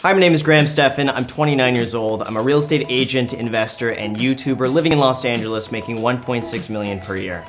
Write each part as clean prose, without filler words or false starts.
Hi, my name is Stefan. I'm 29 years old. I'm a real estate agent, investor, and YouTuber living in Los Angeles, making $1.6 million per year.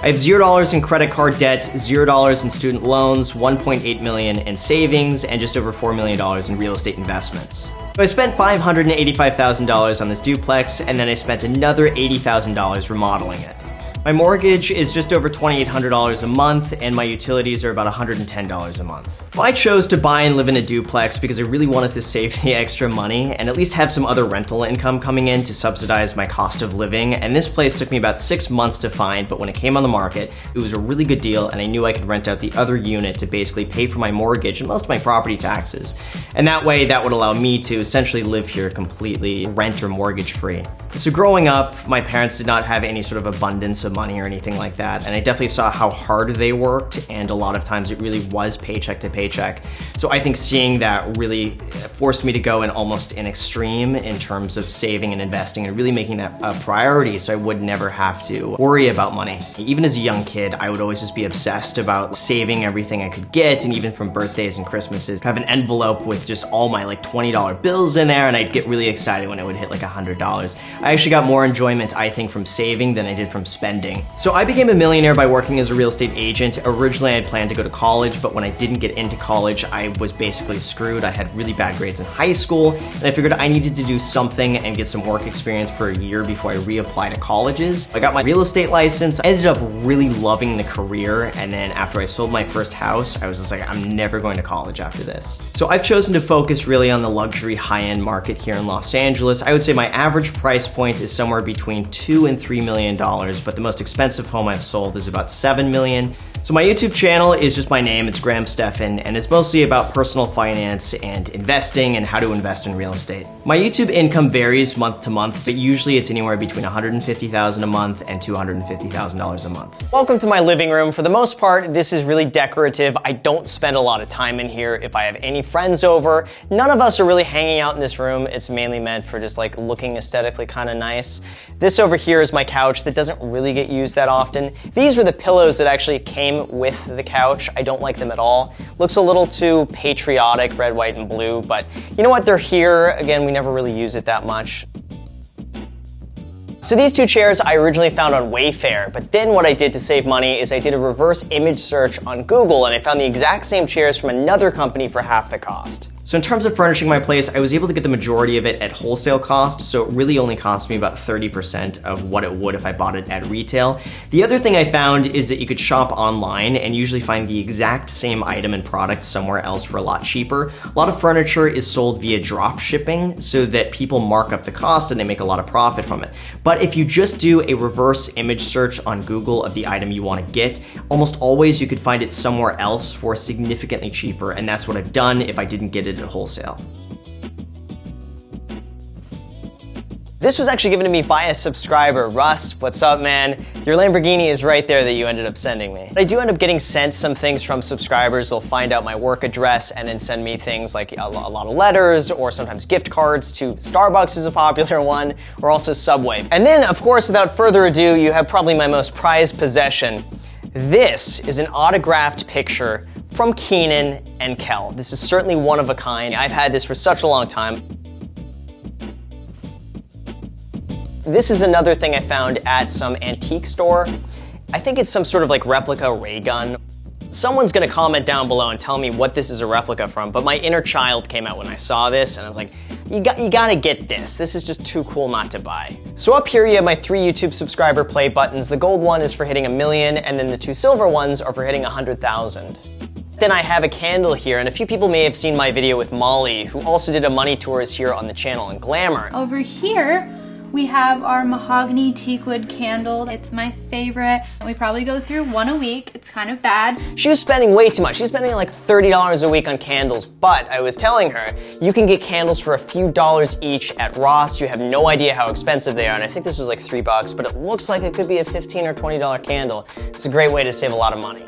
I have $0 in credit card debt, $0 in student loans, $1.8 million in savings, and just over $4 million in real estate investments. So I spent $585,000 on this duplex, and then I spent another $80,000 remodeling it. My mortgage is just over $2,800 a month, and my utilities are about $110 a month. Well, I chose to buy and live in a duplex because I really wanted to save the extra money and at least have some other rental income coming in to subsidize my cost of living. And this place took me about 6 months to find, but when it came on the market, it was a really good deal, and I knew I could rent out the other unit to basically pay for my mortgage and most of my property taxes. And that way, that would allow me to essentially live here completely rent or mortgage free. So growing up, my parents did not have any sort of abundance of money or anything like that, and I definitely saw how hard they worked, and a lot of times it really was paycheck to paycheck. So I think seeing that really forced me to go in almost an extreme in terms of saving and investing and really making that a priority so I would never have to worry about money. Even as a young kid, I would always just be obsessed about saving everything I could get, and even from birthdays and Christmases, have an envelope with just all my like $20 bills in there, and I'd get really excited when it would hit like $100. I actually got more enjoyment, I think, from saving than I did from spending. So I became a millionaire by working as a real estate agent. Originally, I had planned to go to college, but when I didn't get into college, I was basically screwed. I had really bad grades in high school, and I figured I needed to do something and get some work experience for a year before I reapply to colleges. I got my real estate license. I ended up really loving the career, and then after I sold my first house, I was just like, I'm never going to college after this. So I've chosen to focus really on the luxury high-end market here in Los Angeles. I would say my average price point is somewhere between $2 and $3 million, but the most expensive home I've sold is about $7 million. So my YouTube channel is just my name, it's Stefan, and it's mostly about personal finance and investing and how to invest in real estate. My YouTube income varies month to month, but usually it's anywhere between $150,000 a month and $250,000 a month. Welcome to my living room. For the most part, this is really decorative. I don't spend a lot of time in here. If I have any friends over, none of us are really hanging out in this room. It's mainly meant for just like looking aesthetically kind of nice. This over here is my couch that doesn't really get used that often. These were the pillows that actually came with the couch. I don't like them at all. Looks a little too patriotic, red, white, and blue, but you know what? They're here. Again, we never really use it that much. So these two chairs I originally found on Wayfair, but then what I did to save money is I did a reverse image search on Google, and I found the exact same chairs from another company for half the cost. So in terms of furnishing my place, I was able to get the majority of it at wholesale cost, so it really only cost me about 30% of what it would if I bought it at retail. The other thing I found is that you could shop online and usually find the exact same item and product somewhere else for a lot cheaper. A lot of furniture is sold via drop shipping so that people mark up the cost and they make a lot of profit from it. But if you just do a reverse image search on Google of the item you want to get, almost always you could find it somewhere else for significantly cheaper, and that's what I've done if I didn't get it at wholesale. This was actually given to me by a subscriber. Russ, what's up, man? Your Lamborghini is right there that you ended up sending me. I do end up getting sent some things from subscribers. They'll find out my work address and then send me things like a lot of letters, or sometimes gift cards to Starbucks is a popular one, or also Subway. And then, of course, without further ado, you have probably my most prized possession. This is an autographed picture from Keenan and Kel. This is certainly one of a kind. I've had this for such a long time. This is another thing I found at some antique store. I think it's some sort of like replica ray gun. Someone's gonna comment down below and tell me what this is a replica from, but my inner child came out when I saw this, and I was like, you gotta get this. This is just too cool not to buy. So up here you have my 3 YouTube subscriber play buttons. The gold one is for hitting 1 million, and then the 2 silver ones are for hitting 100,000. Then I have a candle here, and a few people may have seen my video with Molly, who also did a money tours here on the channel in Glamour. Over here, we have our mahogany teakwood candle. It's my favorite. We probably go through 1 a week. It's kind of bad. She was spending way too much. She was spending like $30 a week on candles, but I was telling her, you can get candles for a few dollars each at Ross. You have no idea how expensive they are, and I think this was like $3, but it looks like it could be a $15 or $20 candle. It's a great way to save a lot of money.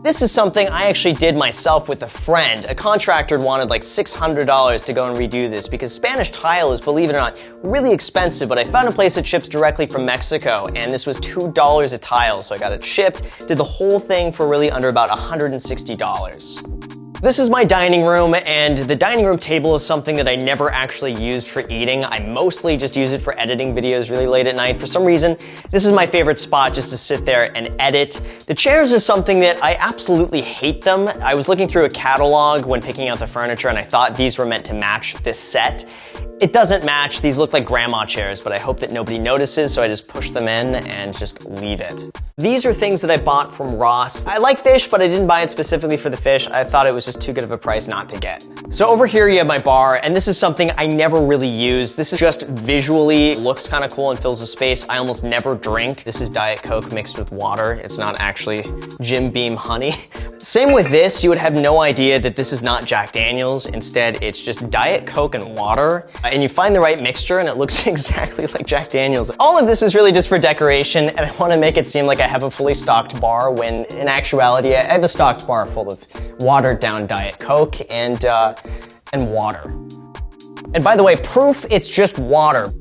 This is something I actually did myself with a friend. A contractor wanted like $600 to go and redo this because Spanish tile is, believe it or not, really expensive, but I found a place that ships directly from Mexico, and this was $2 a tile, so I got it shipped, did the whole thing for really under about $160. This is my dining room, and the dining room table is something that I never actually used for eating. I mostly just use it for editing videos really late at night. For some reason, this is my favorite spot just to sit there and edit. The chairs are something that I absolutely hate them. I was looking through a catalog when picking out the furniture, and I thought these were meant to match this set. It doesn't match. These look like grandma chairs, but I hope that nobody notices, so I just push them in and just leave it. These are things that I bought from Ross. I like fish, but I didn't buy it specifically for the fish. I thought it was just too good of a price not to get. So over here you have my bar, and this is something I never really use. This is just visually looks kind of cool and fills the space. I almost never drink. This is Diet Coke mixed with water. It's not actually Jim Beam honey. Same with this, you would have no idea that this is not Jack Daniels. Instead, it's just Diet Coke and water. And you find the right mixture and it looks exactly like Jack Daniels. All of this is really just for decoration, and I want to make it seem like I have a fully stocked bar when in actuality I have a stocked bar full of watered down Diet Coke and water. And by the way, proof it's just water.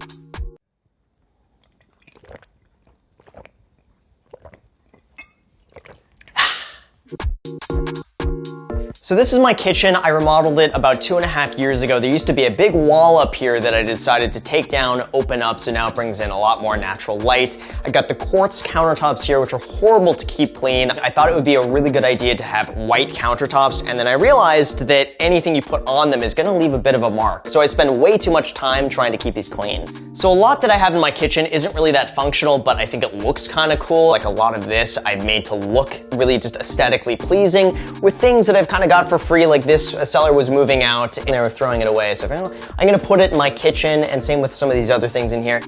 So this is my kitchen. I remodeled it about 2.5 years ago. There used to be a big wall up here that I decided to take down, open up, so now it brings in a lot more natural light. I got the quartz countertops here, which are horrible to keep clean. I thought it would be a really good idea to have white countertops, and then I realized that anything you put on them is gonna leave a bit of a mark. So I spend way too much time trying to keep these clean. So a lot that I have in my kitchen isn't really that functional, but I think it looks kind of cool. Like a lot of this I've made to look really just aesthetically pleasing with things that I've kind of got for free, like this. A seller was moving out and they were throwing it away, so I'm gonna put it in my kitchen, and same with some of these other things in here.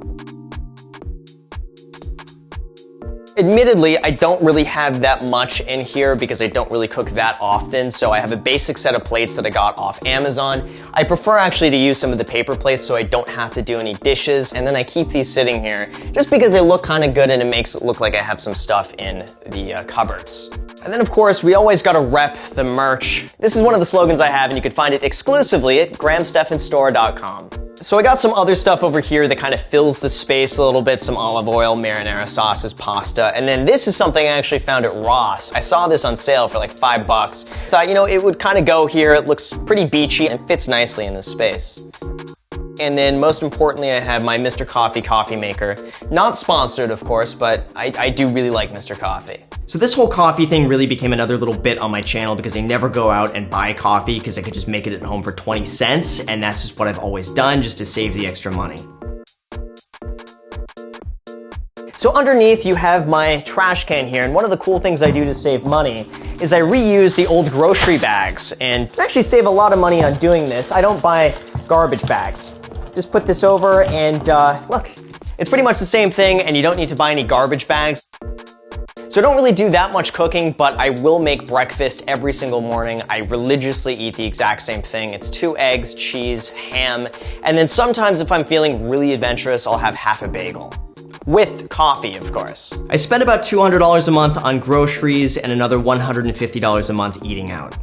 Admittedly, I don't really have that much in here because I don't really cook that often, so I have a basic set of plates that I got off Amazon. I prefer actually to use some of the paper plates so I don't have to do any dishes, and then I keep these sitting here just because they look kind of good and it makes it look like I have some stuff in the cupboards. And then of course, we always gotta rep the merch. This is one of the slogans I have, and you can find it exclusively at grahamstephanstore.com. So I got some other stuff over here that kind of fills the space a little bit, some olive oil, marinara sauces, pasta, and then this is something I actually found at Ross. I saw this on sale for like $5. Thought, you know, it would kind of go here. It looks pretty beachy and fits nicely in this space. And then most importantly, I have my Mr. Coffee coffee maker. Not sponsored, of course, but I do really like Mr. Coffee. So this whole coffee thing really became another little bit on my channel because I never go out and buy coffee because I could just make it at home for 20 cents, and that's just what I've always done just to save the extra money. So underneath you have my trash can here, and one of the cool things I do to save money is I reuse the old grocery bags, and I actually save a lot of money on doing this. I don't buy garbage bags. Just put this over and look, it's pretty much the same thing, and you don't need to buy any garbage bags. So I don't really do that much cooking, but I will make breakfast every single morning. I religiously eat the exact same thing. It's 2 eggs, cheese, ham, and then sometimes if I'm feeling really adventurous, I'll have half a bagel. With coffee, of course. I spend about $200 a month on groceries and another $150 a month eating out.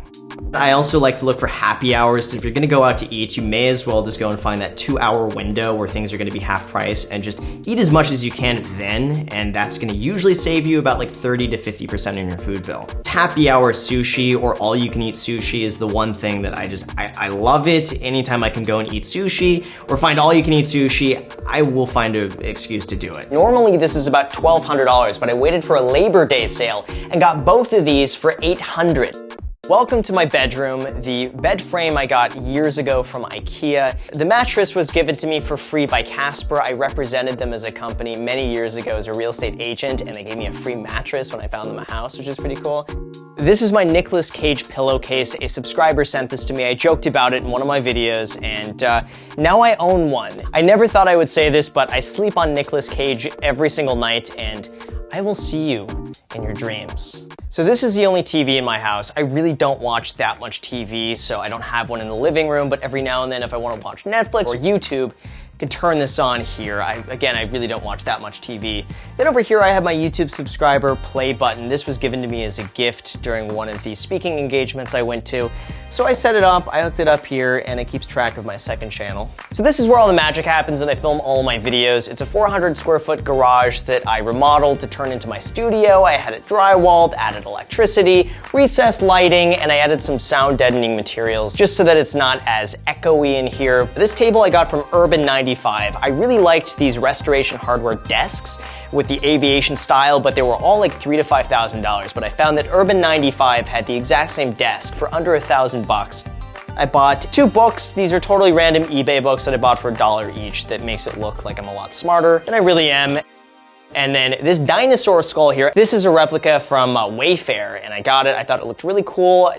I also like to look for happy hours. If you're gonna go out to eat, you may as well just go and find that 2-hour window where things are gonna be half price and just eat as much as you can then, and that's gonna usually save you about like 30 to 50% in your food bill. Happy hour sushi or all you can eat sushi is the one thing that I love it. Anytime I can go and eat sushi or find all you can eat sushi, I will find an excuse to do it. Normally this is about $1,200, but I waited for a Labor Day sale and got both of these for $800. Welcome to my bedroom. The bed frame I got years ago from IKEA. The mattress was given to me for free by Casper. I represented them as a company many years ago as a real estate agent, and they gave me a free mattress when I found them a house, which is pretty cool. This is my Nicolas Cage pillowcase. A subscriber sent this to me. I joked about it in one of my videos, and now I own one. I never thought I would say this, but I sleep on Nicolas Cage every single night, and I will see you in your dreams. So this is the only TV in my house. I really don't watch that much TV, so I don't have one in the living room, but every now and then if I want to watch Netflix or YouTube, can turn this on here. Again, I really don't watch that much TV. Then over here, I have my YouTube subscriber play button. This was given to me as a gift during one of the speaking engagements I went to. So I set it up, I hooked it up here, and it keeps track of my second channel. So this is where all the magic happens and I film all my videos. It's a 400 square foot garage that I remodeled to turn into my studio. I had it drywalled, added electricity, recessed lighting, and I added some sound deadening materials just so that it's not as echoey in here. This table I got from Urban 95. I really liked these restoration hardware desks with the aviation style, but they were all like $3,000 to $5,000. But I found that Urban 95 had the exact same desk for under $1,000. I bought 2 books. These are totally random eBay books that I bought for $1 each that makes it look like I'm a lot smarter than I really am. And then this dinosaur skull here, this is a replica from Wayfair, and I got it. I thought it looked really cool.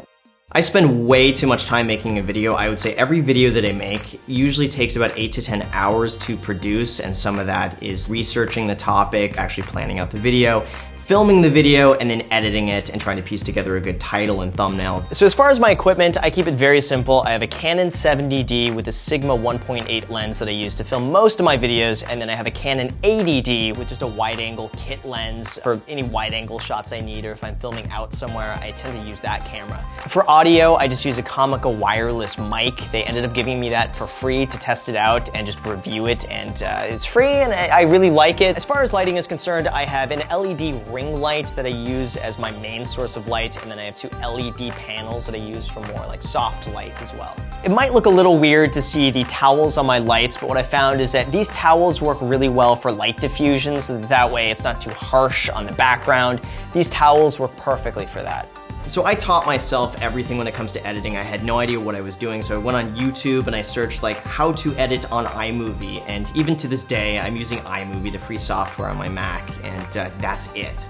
I spend way too much time making a video. I would say every video that I make usually takes about 8 to 10 hours to produce, and some of that is researching the topic, actually planning out the video, filming the video, and then editing it and trying to piece together a good title and thumbnail. So as far as my equipment, I keep it very simple. I have a Canon 70D with a Sigma 1.8 lens that I use to film most of my videos, and then I have a Canon 80D with just a wide-angle kit lens for any wide-angle shots I need, or if I'm filming out somewhere, I tend to use that camera. For audio, I just use a Comica wireless mic. They ended up giving me that for free to test it out and just review it, and it's free, and I really like it. As far as lighting is concerned, I have an LED ring light that I use as my main source of light, and then I have 2 LED panels that I use for more like soft light as well. It might look a little weird to see the towels on my lights, but what I found is that these towels work really well for light diffusion, so that way it's not too harsh on the background. These towels work perfectly for that. So I taught myself everything when it comes to editing. I had no idea what I was doing, so I went on YouTube and I searched like how to edit on iMovie, and even to this day I'm using iMovie, the free software on my Mac, and that's it.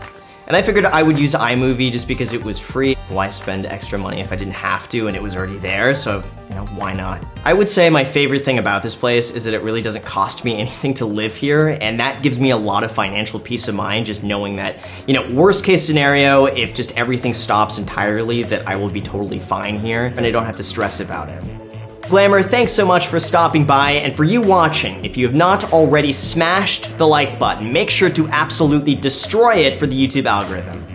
And I figured I would use iMovie just because it was free. Why spend extra money if I didn't have to and it was already there? So, you know, why not? I would say my favorite thing about this place is that it really doesn't cost me anything to live here, and that gives me a lot of financial peace of mind, just knowing that, you know, worst case scenario, if just everything stops entirely, that I will be totally fine here and I don't have to stress about it. Glamour, thanks so much for stopping by, and for you watching, if you have not already smashed the like button, make sure to absolutely destroy it for the YouTube algorithm.